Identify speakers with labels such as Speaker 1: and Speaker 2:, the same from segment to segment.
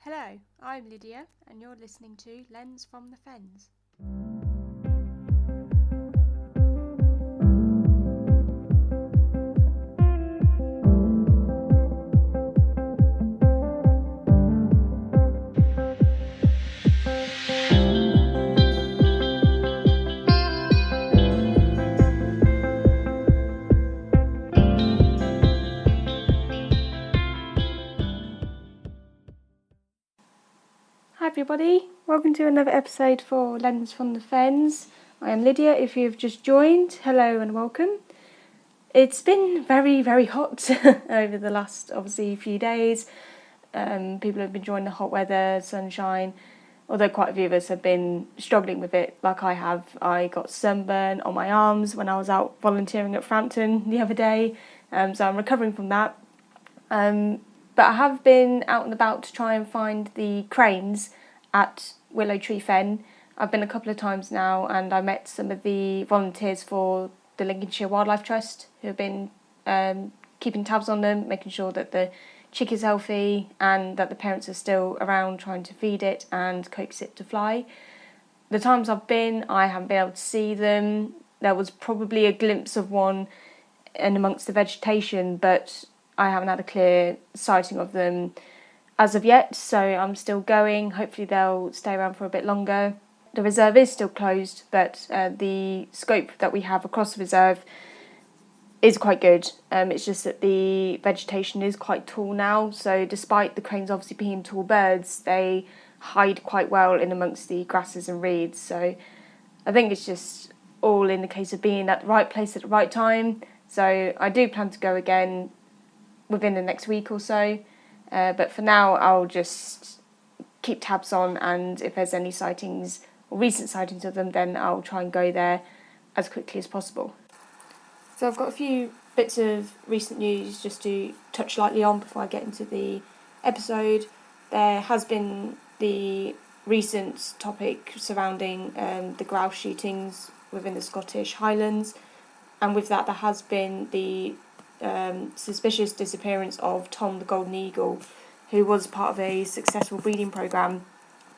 Speaker 1: Hello, I'm Lydia and you're listening to Lens from the Fens. Hi everybody, welcome to another episode for Lens from the Fens. I am Lydia. If you've just joined, hello and welcome. It's been very, very hot over the last, obviously, few days. People have been enjoying the hot weather, sunshine, although quite a few of us have been struggling with it, like I have. I got sunburn on my arms when I was out volunteering at Frampton the other day, so I'm recovering from that. But I have been out and about to try and find the cranes at Willow Tree Fen. I've been a couple of times now, and I met some of the volunteers for the Lincolnshire Wildlife Trust who have been keeping tabs on them, making sure that the chick is healthy and that the parents are still around trying to feed it and coax it to fly. The times I've been, I haven't been able to see them. There was probably a glimpse of one in amongst the vegetation, but I haven't had a clear sighting of them as of yet, so I'm still going. Hopefully they'll stay around for a bit longer. The reserve is still closed, but the scope that we have across the reserve is quite good. It's just that the vegetation is quite tall now, so despite the cranes obviously being tall birds, they hide quite well in amongst the grasses and reeds. So I think it's just all in the case of being at the right place at the right time. So I do plan to go again within the next week or so, but for now I'll just keep tabs on, and if there's any sightings or recent sightings of them, then I'll try and go there as quickly as possible. So I've got a few bits of recent news just to touch lightly on before I get into the episode. There has been the recent topic surrounding the grouse shootings within the Scottish Highlands, and with that there has been the suspicious disappearance of Tom the golden eagle, who was part of a successful breeding programme,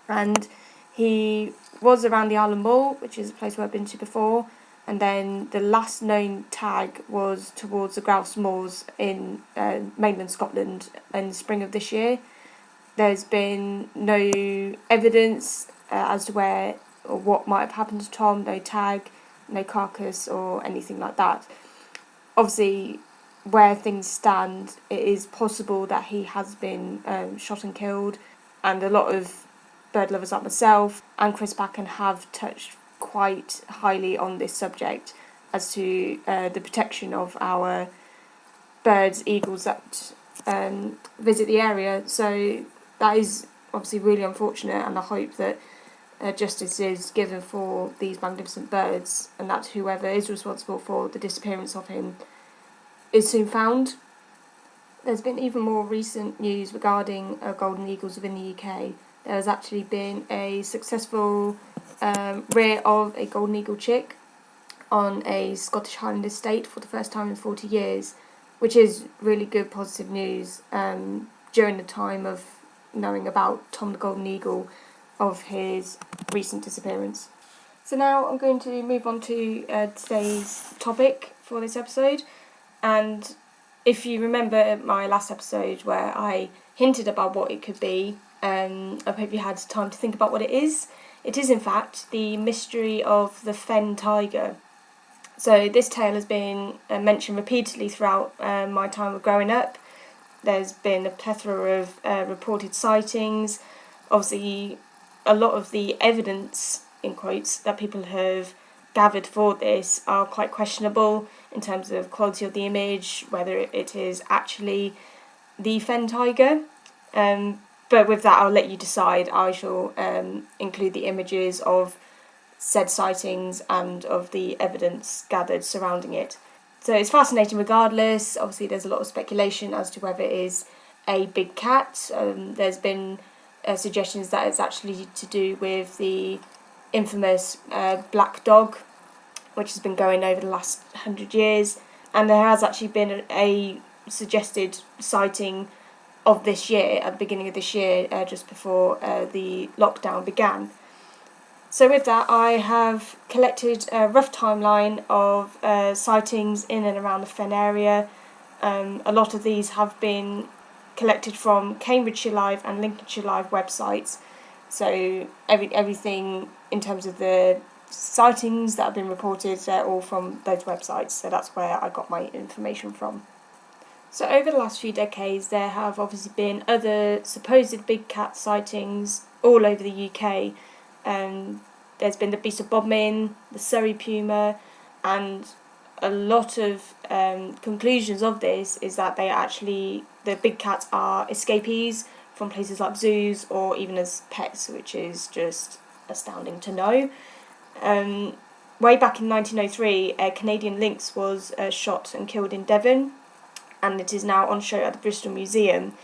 Speaker 1: and he was around the Island Bull, which is a place where I've been to before, and then the last known tag was towards the Grouse Moors in mainland Scotland in the spring of this year. There's been no evidence as to where or what might have happened to Tom, no tag, no carcass or anything like that. Obviously, where things stand, it is possible that he has been shot and killed, and a lot of bird lovers like myself and Chris Backen have touched quite highly on this subject as to the protection of our birds, eagles that visit the area. So that is obviously really unfortunate, and I hope that justice is given for these magnificent birds, and that whoever is responsible for the disappearance of him is soon found. There's been even more recent news regarding golden eagles within the UK. There has actually been a successful rear of a golden eagle chick on a Scottish Highland estate for the first time in 40 years, which is really good positive news during the time of knowing about Tom the golden eagle of his recent disappearance. So now I'm going to move on to today's topic for this episode. And if you remember my last episode where I hinted about what it could be, I hope you had time to think about what it is. It is in fact the mystery of the Fen Tiger. So this tale has been mentioned repeatedly throughout my time of growing up. There's been a plethora of reported sightings. Obviously, a lot of the evidence, in quotes, that people have gathered for this are quite questionable in terms of quality of the image, whether it is actually the Fen Tiger. But with that, I'll let you decide. I shall include the images of said sightings and of the evidence gathered surrounding it. So it's fascinating regardless. Obviously, there's a lot of speculation as to whether it is a big cat. There's been suggestions that it's actually to do with the infamous black dog, which has been going over the last 100 years. And there has actually been a suggested sighting of this year, at the beginning of this year, just before the lockdown began. So with that, I have collected a rough timeline of sightings in and around the Fen area. A lot of these have been collected from Cambridgeshire Live and Lincolnshire Live websites. So everything in terms of the sightings that have been reported, they're all from those websites. So that's where I got my information from. So over the last few decades, there have obviously been other supposed big cat sightings all over the UK. There's been the Beast of Bodmin, the Surrey Puma, and a lot of conclusions of this is that the big cats are escapees from places like zoos or even as pets, which is just astounding to know. Way back in 1903, a Canadian lynx was shot and killed in Devon, and it is now on show at the Bristol Museum.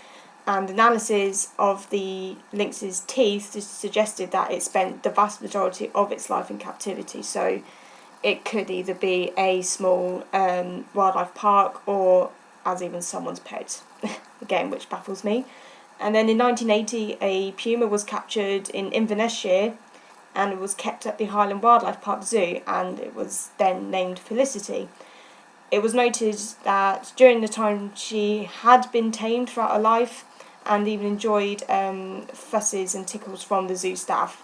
Speaker 1: And analysis of the lynx's teeth suggested that it spent the vast majority of its life in captivity. So it could either be a small wildlife park or as even someone's pet, again, which baffles me. And then in 1980, a puma was captured in Inverness-shire, and it was kept at the Highland Wildlife Park Zoo, and it was then named Felicity. It was noted that during the time she had been tamed throughout her life and even enjoyed fusses and tickles from the zoo staff.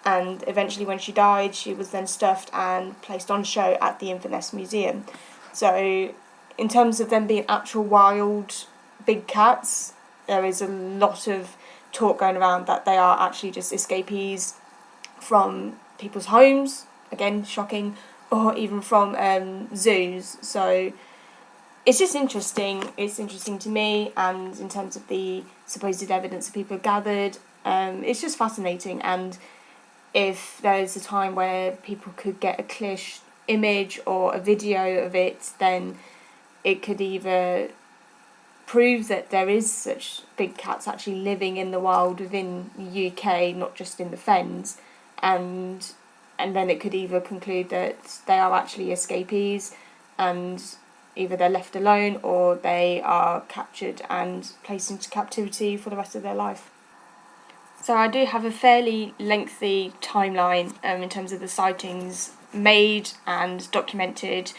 Speaker 1: And eventually when she died, she was then stuffed and placed on show at the Inverness Museum. So in terms of them being actual wild big cats, there is a lot of talk going around that they are actually just escapees from people's homes, again shocking, or even from zoos. So it's just interesting. It's interesting to me, and in terms of the supposed evidence that people have gathered, it's just fascinating. And if there's a time where people could get a clear image or a video of it, then it could either prove that there is such big cats actually living in the wild within the UK, not just in the Fens, and then it could either conclude that they are actually escapees and either they're left alone or they are captured and placed into captivity for the rest of their life. So I do have a fairly lengthy timeline in terms of the sightings made and documented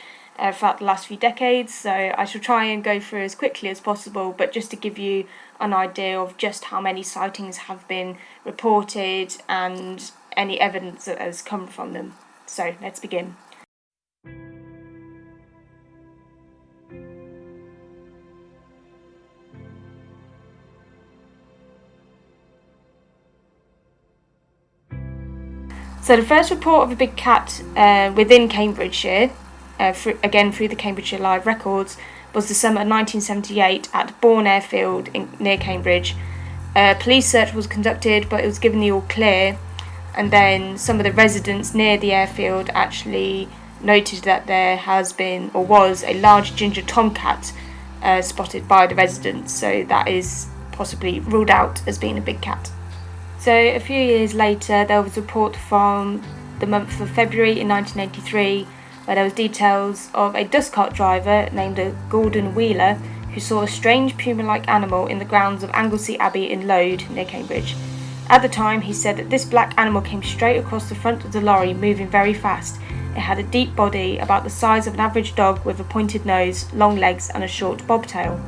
Speaker 1: throughout the last few decades, so I shall try and go through as quickly as possible, but just to give you an idea of just how many sightings have been reported and any evidence that has come from them. So let's begin. So the first report of a big cat within Cambridgeshire, through the Cambridgeshire Live records, was the summer of 1978 at Bourne Airfield near Cambridge. A police search was conducted, but it was given the all clear, and then some of the residents near the airfield actually noted that there has been or was a large ginger tomcat spotted by the residents, so that is possibly ruled out as being a big cat. So a few years later, there was a report from the month of February in 1983 where there was details of a dust cart driver named Gordon Wheeler who saw a strange puma-like animal in the grounds of Anglesey Abbey in Lode near Cambridge. At the time, he said that this black animal came straight across the front of the lorry, moving very fast. It had a deep body, about the size of an average dog, with a pointed nose, long legs and a short bobtail.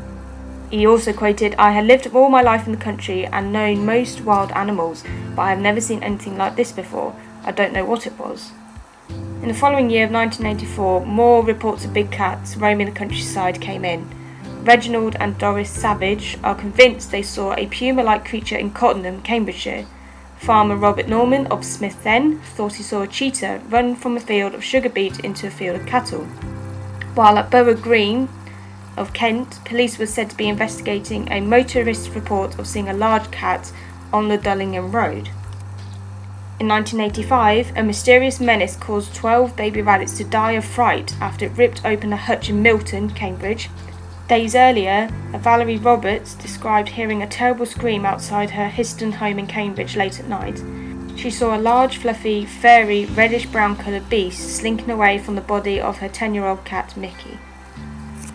Speaker 1: He also quoted, "I had lived all my life in the country and known most wild animals, but I have never seen anything like this before. I don't know what it was." In the following year of 1984, more reports of big cats roaming the countryside came in. Reginald and Doris Savage are convinced they saw a puma-like creature in Cottenham, Cambridgeshire. Farmer Robert Norman of Smith End thought he saw a cheetah run from a field of sugar beet into a field of cattle. While at Borough Green of Kent, police were said to be investigating a motorist's report of seeing a large cat on the Dullingham Road. In 1985, a mysterious menace caused 12 baby rabbits to die of fright after it ripped open a hutch in Milton, Cambridge. Days earlier, Valerie Roberts described hearing a terrible scream outside her Histon home in Cambridge late at night. She saw a large, fluffy, furry, reddish-brown coloured beast slinking away from the body of her 10-year-old cat, Mickey.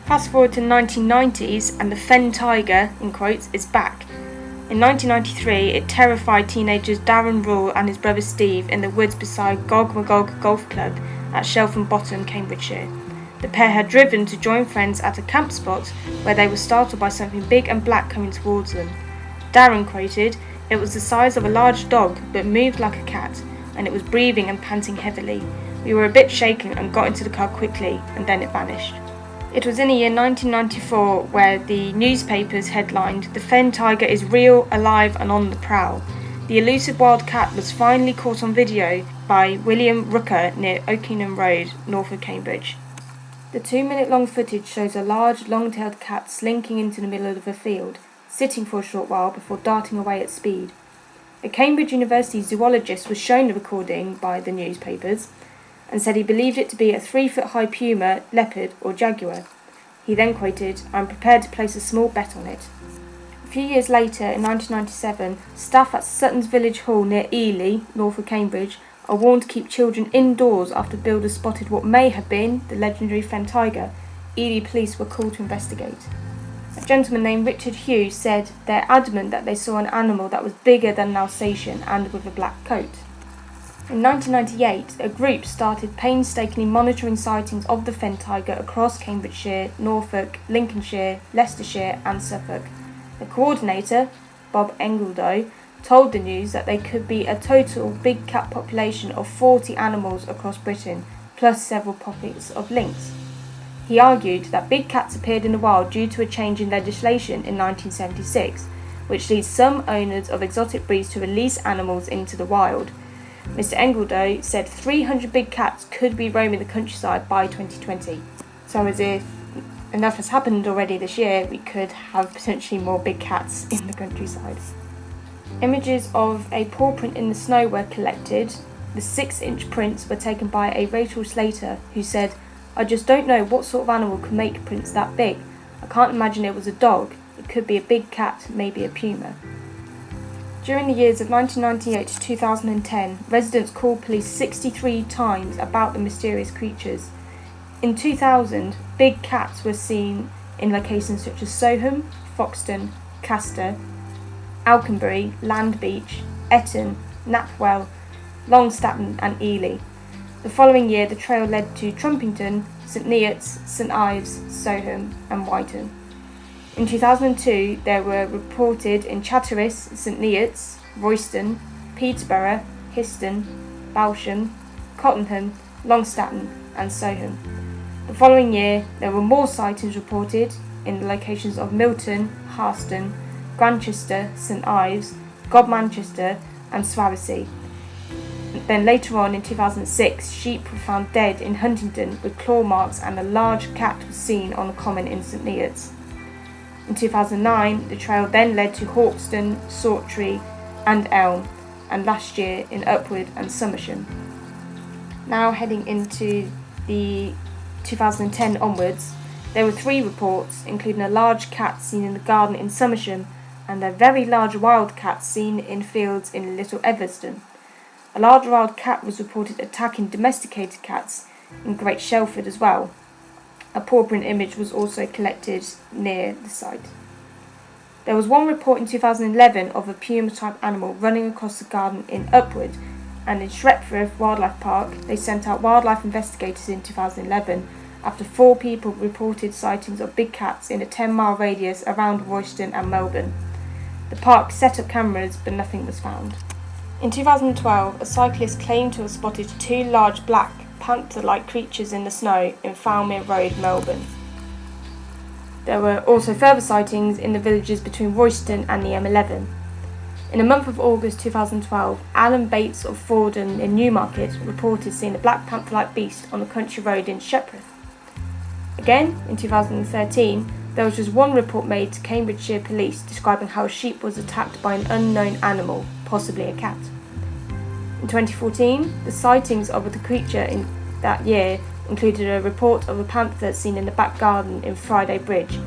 Speaker 1: Fast forward to the 1990s and the Fen Tiger, in quotes, is back. In 1993, it terrified teenagers Darren Rule and his brother Steve in the woods beside Gog Magog Golf Club at Shelford Bottom, Cambridgeshire. The pair had driven to join friends at a camp spot where they were startled by something big and black coming towards them. Darren quoted, "It was the size of a large dog but moved like a cat, and it was breathing and panting heavily. We were a bit shaken and got into the car quickly, and then it vanished." It was in the year 1994 where the newspapers headlined, "The Fen Tiger is real, alive and on the prowl." The elusive wild cat was finally caught on video by William Rooker near Oakenham Road, north of Cambridge. The 2-minute long footage shows a large, long-tailed cat slinking into the middle of a field, sitting for a short while before darting away at speed. A Cambridge University zoologist was shown the recording by the newspapers and said he believed it to be a 3-foot-high puma, leopard or jaguar. He then quoted, "I'm prepared to place a small bet on it." A few years later, in 1997, staff at Sutton's Village Hall near Ely, north of Cambridge, are warned to keep children indoors after builders spotted what may have been the legendary Fen Tiger. Ely police were called to investigate. A gentleman named Richard Hughes said they're adamant that they saw an animal that was bigger than an Alsatian and with a black coat. In 1998, a group started painstakingly monitoring sightings of the Fen Tiger across Cambridgeshire, Norfolk, Lincolnshire, Leicestershire and Suffolk. The coordinator, Bob Engledow, told the news that there could be a total big cat population of 40 animals across Britain, plus several pockets of lynx. He argued that big cats appeared in the wild due to a change in legislation in 1976, which leads some owners of exotic breeds to release animals into the wild. Mr. Engledow said 300 big cats could be roaming the countryside by 2020. So as if enough has happened already this year, we could have potentially more big cats in the countryside. Images of a paw print in the snow were collected. The 6-inch prints were taken by a Rachel Slater, who said, "I just don't know what sort of animal could make prints that big. I can't imagine it was a dog. It could be a big cat, maybe a puma." During the years of 1998 to 2010, residents called police 63 times about the mysterious creatures. In 2000, big cats were seen in locations such as Soham, Foxton, Castor, Alconbury, Land Beach, Eton, Knapwell, Longstatten and Ely. The following year the trail led to Trumpington, St Neots, St Ives, Soham and Whiton. In 2002 there were reported in Chatteris, St Neots, Royston, Peterborough, Histon, Balsham, Cottenham, Longstatten and Soham. The following year there were more sightings reported in the locations of Milton, Harston, Grantchester, St Ives, Godmanchester and Swansea. Then later on in 2006, sheep were found dead in Huntingdon with claw marks and a large cat was seen on a common in St Neots. In 2009, the trail then led to Hawkston, Sawtry and Elm, and last year in Upwood and Somersham. Now heading into the 2010 onwards, there were 3 reports, including a large cat seen in the garden in Somersham and a very large wild cat seen in fields in Little Evanston. A large wild cat was reported attacking domesticated cats in Great Shelford as well. A paw print image was also collected near the site. There was one report in 2011 of a puma-type animal running across the garden in Upwood, and in Shrepford Wildlife Park they sent out wildlife investigators in 2011 after 4 people reported sightings of big cats in a 10-mile radius around Royston and Melbourne. The park set up cameras but nothing was found. In 2012, a cyclist claimed to have spotted 2 large black panther-like creatures in the snow in Falmere Road, Melbourne. There were also further sightings in the villages between Royston and the M11. In the month of August 2012, Alan Bates of Fordham in Newmarket reported seeing a black panther-like beast on a country road in Shepworth. Again, in 2013, there was just one report made to Cambridgeshire Police describing how a sheep was attacked by an unknown animal, possibly a cat. In 2014, the sightings of the creature in that year included a report of a panther seen in the back garden in Friday Bridge,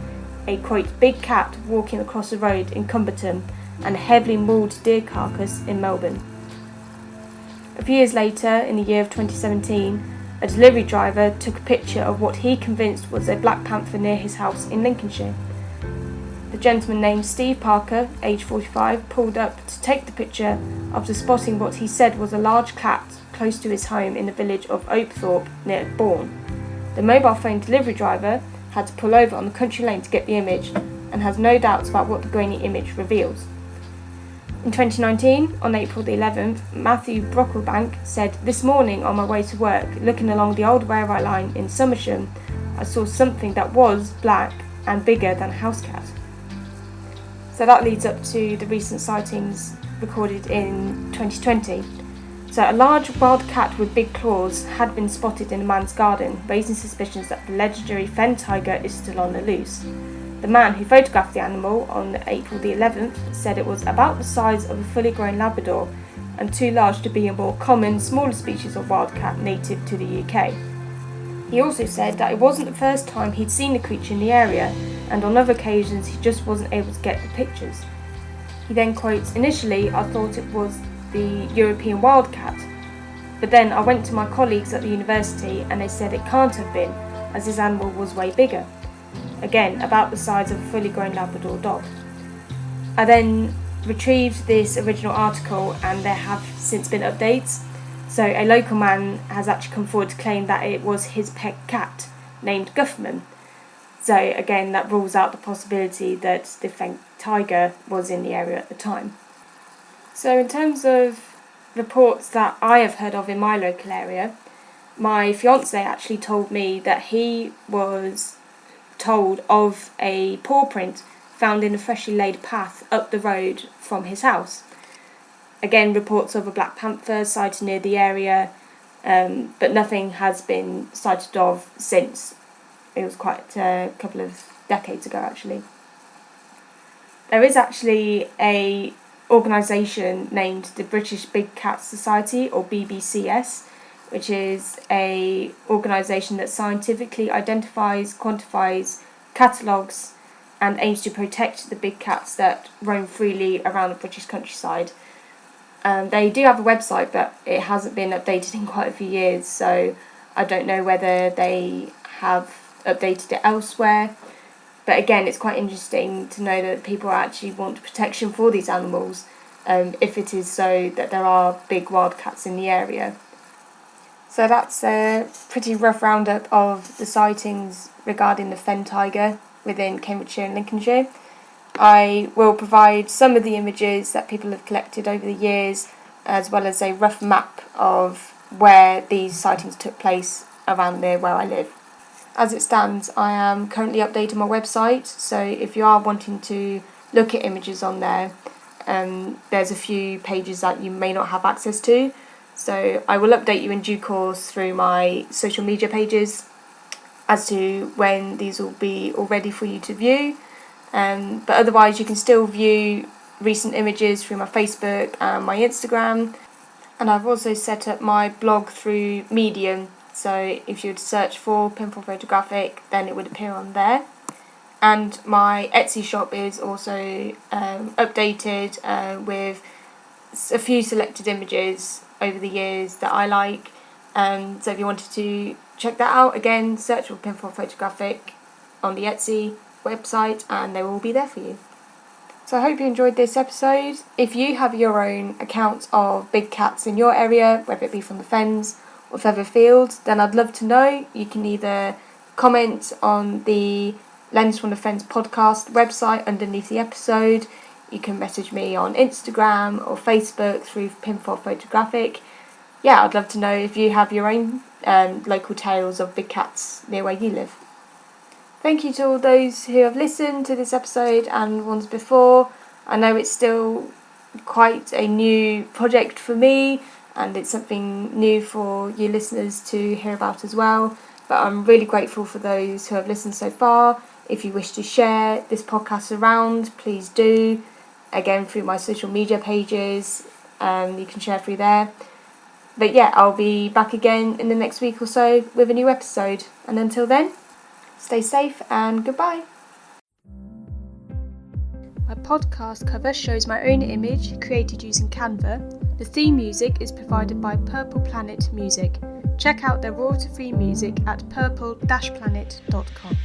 Speaker 1: a quote, big cat walking across the road in Cumberton, and a heavily mauled deer carcass in Melbourne. A few years later, in the year of 2017, a delivery driver took a picture of what he convinced was a black panther near his house in Lincolnshire. The gentleman named Steve Parker, aged 45, pulled up to take the picture after spotting what he said was a large cat close to his home in the village of Oakthorpe near Bourne. The mobile phone delivery driver had to pull over on the country lane to get the image and has no doubts about what the grainy image reveals. In 2019, on April the 11th, Matthew Brocklebank said, "This morning on my way to work, looking along the old railway line in Somersham, I saw something that was black and bigger than a house cat." So that leads up to the recent sightings recorded in 2020. So a large wild cat with big claws had been spotted in a man's garden, raising suspicions that the legendary Fen Tiger is still on the loose. The man who photographed the animal on April the 11th said it was about the size of a fully grown Labrador and too large to be a more common, smaller species of wildcat native to the UK. He also said that it wasn't the first time he'd seen the creature in the area, and on other occasions he just wasn't able to get the pictures. He then quotes, "Initially I thought it was the European wildcat, but then I went to my colleagues at the university and they said it can't have been, as this animal was way bigger. Again, about the size of a fully grown Labrador dog." I then retrieved this original article and there have since been updates. So a local man has actually come forward to claim that it was his pet cat named Guffman. So again, that rules out the possibility that the Fen Tiger was in the area at the time. So in terms of reports that I have heard of in my local area, my fiance actually told me that he was told of a paw print found in a freshly laid path up the road from his house. Again, reports of a black panther sighted near the area, but nothing has been sighted of since. It was quite a couple of decades ago actually. There is actually a organisation named the British Big Cat Society, or BBCS, which is a organisation that scientifically identifies, quantifies, catalogues and aims to protect the big cats that roam freely around the British countryside. They do have a website, but it hasn't been updated in quite a few years, so I don't know whether they have updated it elsewhere. But again, it's quite interesting to know that people actually want protection for these animals, if it is so that there are big wildcats in the area. So that's a pretty rough roundup of the sightings regarding the Fen Tiger within Cambridgeshire and Lincolnshire. I will provide some of the images that people have collected over the years, as well as a rough map of where these sightings took place around near where I live. As it stands, I am currently updating my website, so if you are wanting to look at images on there, there's a few pages that you may not have access to. So I will update you in due course through my social media pages as to when these will be all ready for you to view. But otherwise you can still view recent images through my Facebook and my Instagram. And I've also set up my blog through Medium. So if you would search for Pinfall Photographic, then it would appear on there. And my Etsy shop is also updated with a few selected images over the years that I like. So if you wanted to check that out, again, search for Pinfall Photographic on the Etsy website and they will be there for you. So I hope you enjoyed this episode. If you have your own accounts of big cats in your area, whether it be from the Fens or further afield, then I'd love to know. You can either comment on the Lens from the Fens podcast website underneath the episode. You can message me on Instagram or Facebook through Pinfall Photographic. Yeah, I'd love to know if you have your own local tales of big cats near where you live. Thank you to all those who have listened to this episode and ones before. I know it's still quite a new project for me and it's something new for you listeners to hear about as well. But I'm really grateful for those who have listened so far. If you wish to share this podcast around, please do. Again, through my social media pages, you can share through there. But yeah, I'll be back again in the next week or so with a new episode. And until then, stay safe and goodbye. My podcast cover shows my own image created using Canva. The theme music is provided by Purple Planet Music. Check out their royalty-free music at purple-planet.com.